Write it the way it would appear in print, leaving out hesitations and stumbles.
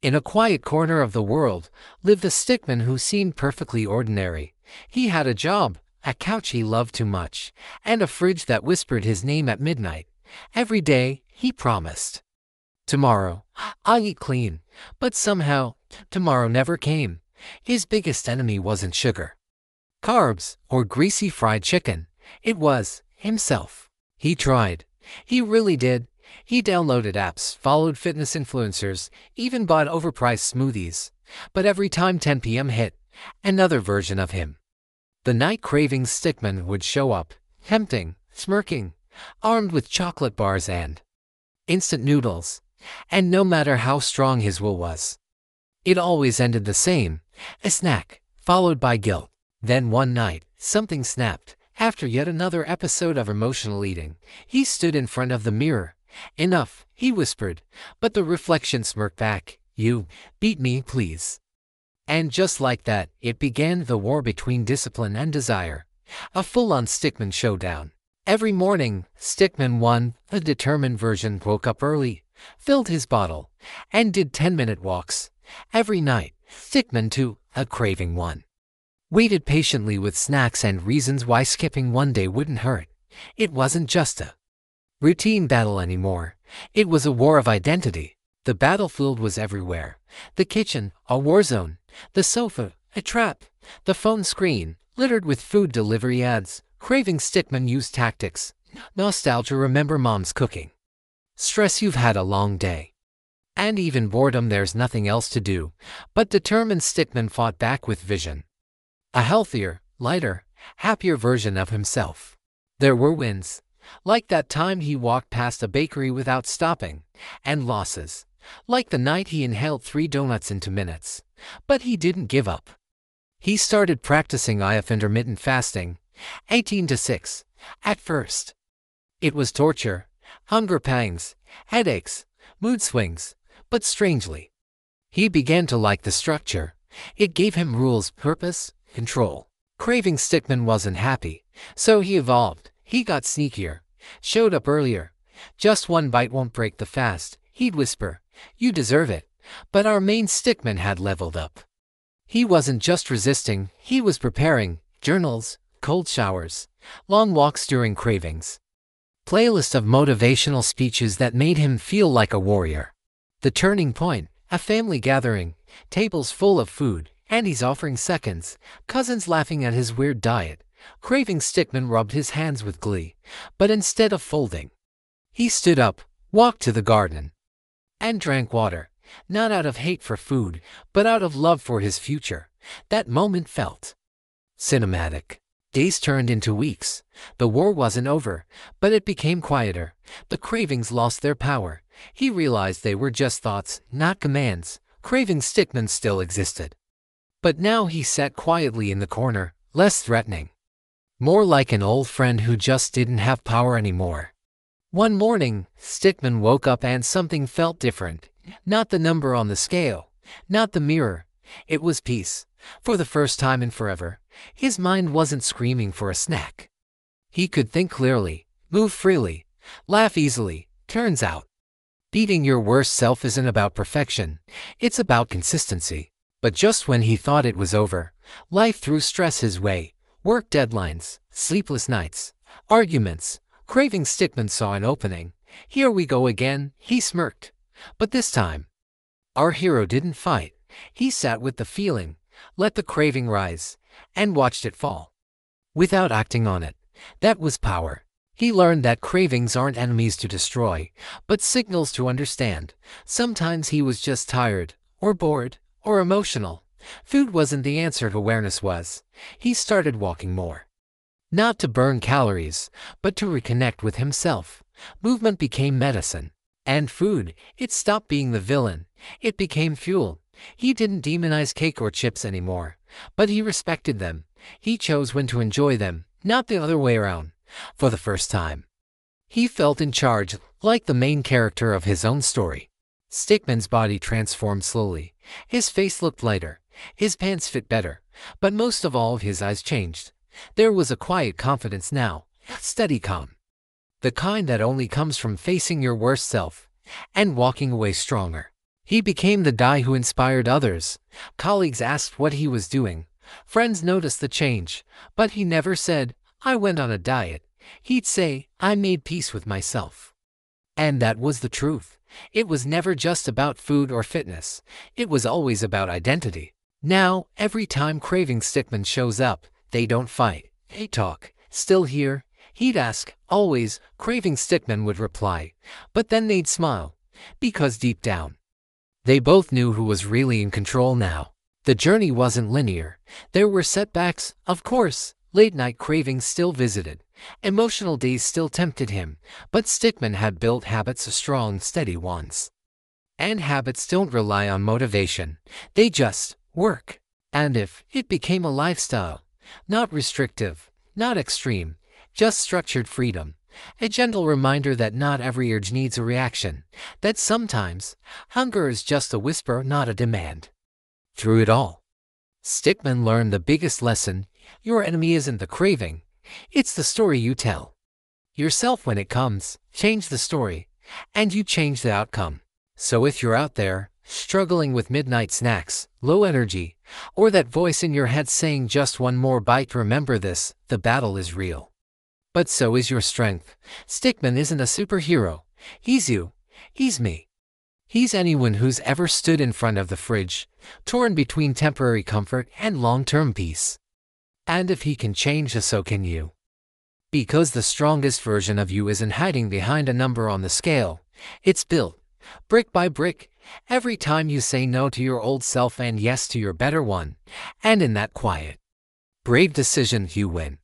In a quiet corner of the world lived a stickman who seemed perfectly ordinary. He had a job, a couch he loved too much, and a fridge that whispered his name at midnight. Every day, he promised, "Tomorrow, I'll eat clean." But somehow, tomorrow never came. His biggest enemy wasn't sugar, carbs, or greasy fried chicken. It was himself. He tried. He really did. He downloaded apps, followed fitness influencers, even bought overpriced smoothies. But every time 10 p.m. hit, another version of him, the night cravings stickman, would show up, tempting, smirking, armed with chocolate bars and instant noodles. And no matter how strong his will was, it always ended the same: a snack, followed by guilt. Then one night, something snapped. After yet another episode of emotional eating, he stood in front of the mirror. "Enough," he whispered, but the reflection smirked back. "You beat me, please." And just like that, it began, the war between discipline and desire. A full-on stickman showdown. Every morning, Stickman 1, the determined version, woke up early, filled his bottle, and did 10-minute walks. Every night, Stickman 2, a craving 1, waited patiently with snacks and reasons why skipping one day wouldn't hurt. It wasn't just a routine battle anymore. It was a war of identity. The battlefield was everywhere. The kitchen, a war zone. The sofa, a trap. The phone screen, littered with food delivery ads. Craving stickman used tactics. Nostalgia, remember mom's cooking. Stress, you've had a long day. And even boredom, there's nothing else to do. But determined stickman fought back with vision. A healthier, lighter, happier version of himself. There were wins, like that time he walked past a bakery without stopping, and losses, like the night he inhaled 3 donuts in 2 minutes. But he didn't give up. He started practicing intermittent fasting, 18 to 6. At first, it was torture, hunger pangs, headaches, mood swings, but strangely, he began to like the structure. It gave him rules, purpose, control. Craving stickman wasn't happy, so he evolved. He got sneakier, showed up earlier. "Just one bite won't break the fast," he'd whisper. "You deserve it." But our main stickman had leveled up. He wasn't just resisting, he was preparing. Journals, cold showers, long walks during cravings, playlist of motivational speeches that made him feel like a warrior. The turning point, a family gathering, tables full of food, and he's offering seconds, cousins laughing at his weird diet. Craving stickman rubbed his hands with glee, but instead of folding, he stood up, walked to the garden, and drank water, not out of hate for food, but out of love for his future. That moment felt cinematic. Days turned into weeks. The war wasn't over, but it became quieter. The cravings lost their power. He realized they were just thoughts, not commands. Craving stickman still existed, but now he sat quietly in the corner, less threatening, more like an old friend who just didn't have power anymore. One morning, Stickman woke up and something felt different. Not the number on the scale, not the mirror. It was peace. For the first time in forever, his mind wasn't screaming for a snack. He could think clearly, move freely, laugh easily. Turns out, beating your worst self isn't about perfection, it's about consistency. But just when he thought it was over, life threw stress his way. Work deadlines, sleepless nights, arguments. Craving stickman saw an opening. "Here we go again," he smirked. But this time, our hero didn't fight. He sat with the feeling, let the craving rise, and watched it fall, without acting on it. That was power. He learned that cravings aren't enemies to destroy, but signals to understand. Sometimes he was just tired, or bored, or emotional. Food wasn't the answer, awareness was. He started walking more. Not to burn calories, but to reconnect with himself. Movement became medicine. And food, it stopped being the villain. It became fuel. He didn't demonize cake or chips anymore, but he respected them. He chose when to enjoy them, not the other way around. For the first time, he felt in charge, like the main character of his own story. Stickman's body transformed slowly. His face looked lighter. His pants fit better. But most of all, his eyes changed. There was a quiet confidence now, steady calm. The kind that only comes from facing your worst self and walking away stronger. He became the guy who inspired others. Colleagues asked what he was doing. Friends noticed the change, but he never said, "I went on a diet." He'd say, "I made peace with myself." And that was the truth. It was never just about food or fitness. It was always about identity. Now, every time Craving Stickman shows up, they don't fight. They talk. "Still here?" He'd ask. Always, Craving Stickman would reply. But then they'd smile. Because deep down, they both knew who was really in control now. The journey wasn't linear. There were setbacks, of course. Late-night cravings still visited. Emotional days still tempted him. But Stickman had built habits, strong, steady ones. And habits don't rely on motivation. They just work. And if it became a lifestyle, not restrictive, not extreme, just structured freedom. A gentle reminder that not every urge needs a reaction. That sometimes, hunger is just a whisper, not a demand. Through it all, Stickman learned the biggest lesson: your enemy isn't the craving, it's the story you tell yourself when it comes. Change the story, and you change the outcome. So if you're out there, struggling with midnight snacks, low energy, or that voice in your head saying just one more bite, remember this: the battle is real. But so is your strength. Stickman isn't a superhero. He's you. He's me. He's anyone who's ever stood in front of the fridge, torn between temporary comfort and long-term peace. And if he can change, so can you. Because the strongest version of you isn't hiding behind a number on the scale. It's built, brick by brick, every time you say no to your old self and yes to your better one. And in that quiet, brave decision, you win.